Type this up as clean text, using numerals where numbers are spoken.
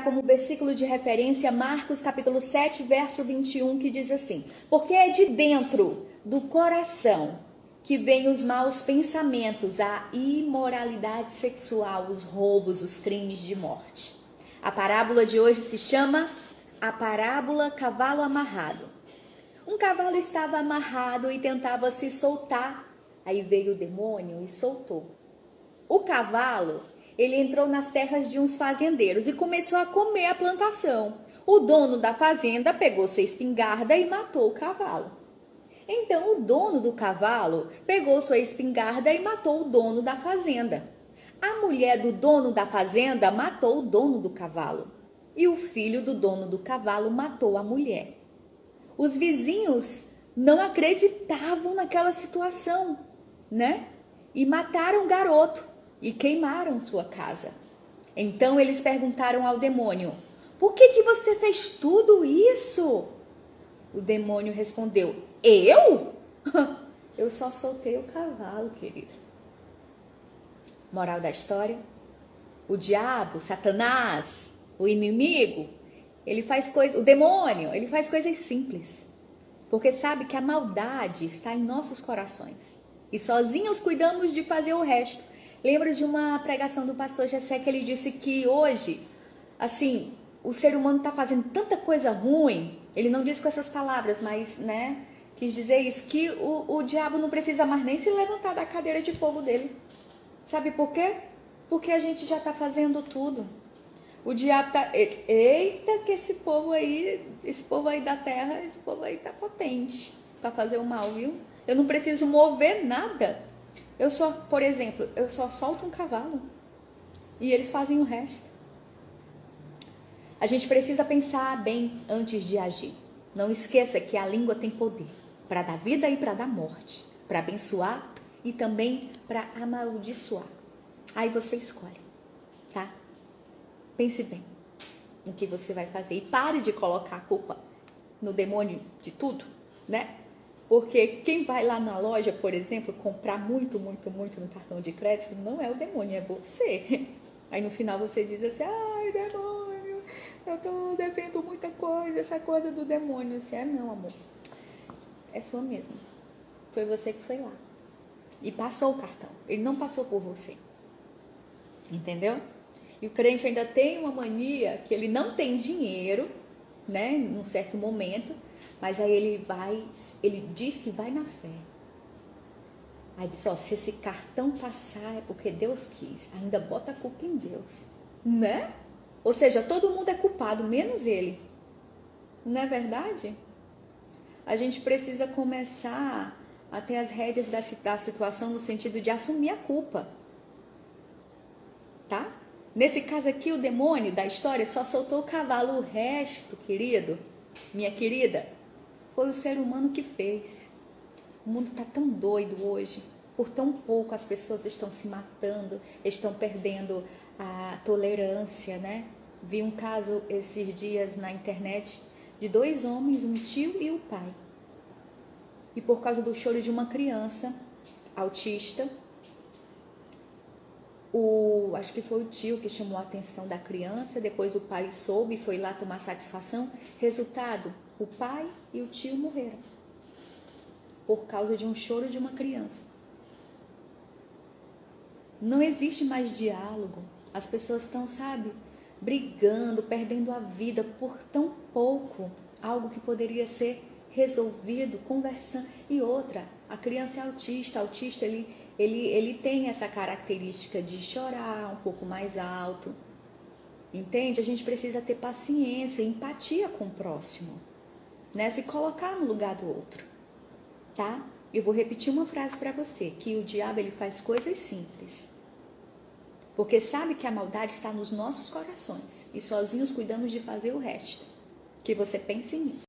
como versículo de referência Marcos capítulo 7, verso 21, que diz assim: porque é de dentro do coração que vêm os maus pensamentos, a imoralidade sexual, os roubos, os crimes de morte. A parábola de hoje se chama a parábola cavalo amarrado. Um cavalo estava amarrado e tentava se soltar. Aí veio o demônio e soltou. O cavalo, ele entrou nas terras de uns fazendeiros e começou a comer a plantação. O dono da fazenda pegou sua espingarda e matou o cavalo. Então o dono do cavalo pegou sua espingarda e matou o dono da fazenda. A mulher do dono da fazenda matou o dono do cavalo. E o filho do dono do cavalo matou a mulher. Os vizinhos não acreditavam naquela situação, né? E mataram o garoto e queimaram sua casa. Então eles perguntaram ao demônio: por que você fez tudo isso? O demônio respondeu: eu? Eu só soltei o cavalo, querido. Moral da história: o diabo, Satanás, o inimigo, ele faz coisas, o demônio, ele faz coisas simples, porque sabe que a maldade está em nossos corações e sozinhos cuidamos de fazer o resto. Lembro de uma pregação do pastor Jessé que ele disse que hoje, assim, o ser humano está fazendo tanta coisa ruim. Ele não disse com essas palavras, mas, né, quis dizer isso, que o diabo não precisa mais nem se levantar da cadeira de fogo dele. Sabe por quê? Porque a gente já está fazendo tudo. O diabo tá... Eita, que esse povo aí da terra, esse povo aí tá potente para fazer o mal, viu? Eu não preciso mover nada. Eu só, por exemplo, eu só solto um cavalo e eles fazem o resto. A gente precisa pensar bem antes de agir. Não esqueça que a língua tem poder para dar vida e para dar morte, para abençoar e também para amaldiçoar. Aí você escolhe, tá? Pense bem no que você vai fazer e pare de colocar a culpa no demônio de tudo, né? Porque quem vai lá na loja, por exemplo, comprar muito no cartão de crédito, não é o demônio, é você. Aí no final você diz assim: ai, demônio, eu tô devendo muita coisa, essa coisa do demônio. Assim, não, amor, é sua mesmo. Foi você que foi lá e passou o cartão, ele não passou por você. Entendeu? E o crente ainda tem uma mania que ele não tem dinheiro, né, num certo momento, mas aí ele diz que vai na fé. Aí diz: ó, se esse cartão passar é porque Deus quis. Ainda bota a culpa em Deus, né? Ou seja, todo mundo é culpado, menos ele. Não é verdade? A gente precisa começar a ter as rédeas da situação no sentido de assumir a culpa. Tá? Nesse caso aqui, o demônio da história só soltou o cavalo. O resto, querido, minha querida, foi o ser humano que fez. O mundo está tão doido hoje. Por tão pouco as pessoas estão se matando, estão perdendo a tolerância, né? Vi um caso esses dias na internet de 2 homens, um tio e o pai. E por causa do choro de uma criança autista, acho que foi o tio que chamou a atenção da criança, depois o pai soube e foi lá tomar satisfação. Resultado, o pai e o tio morreram por causa de um choro de uma criança. Não existe mais diálogo. As pessoas estão, sabe, brigando, perdendo a vida por tão pouco, algo que poderia ser resolvido conversando. E outra, a criança é autista, ele tem essa característica de chorar um pouco mais alto, entende? A gente precisa ter paciência, empatia com o próximo, né? Se colocar no lugar do outro, tá? Eu vou repetir uma frase para você, que o diabo ele faz coisas simples, porque sabe que a maldade está nos nossos corações e sozinhos cuidamos de fazer o resto. Que você pense nisso.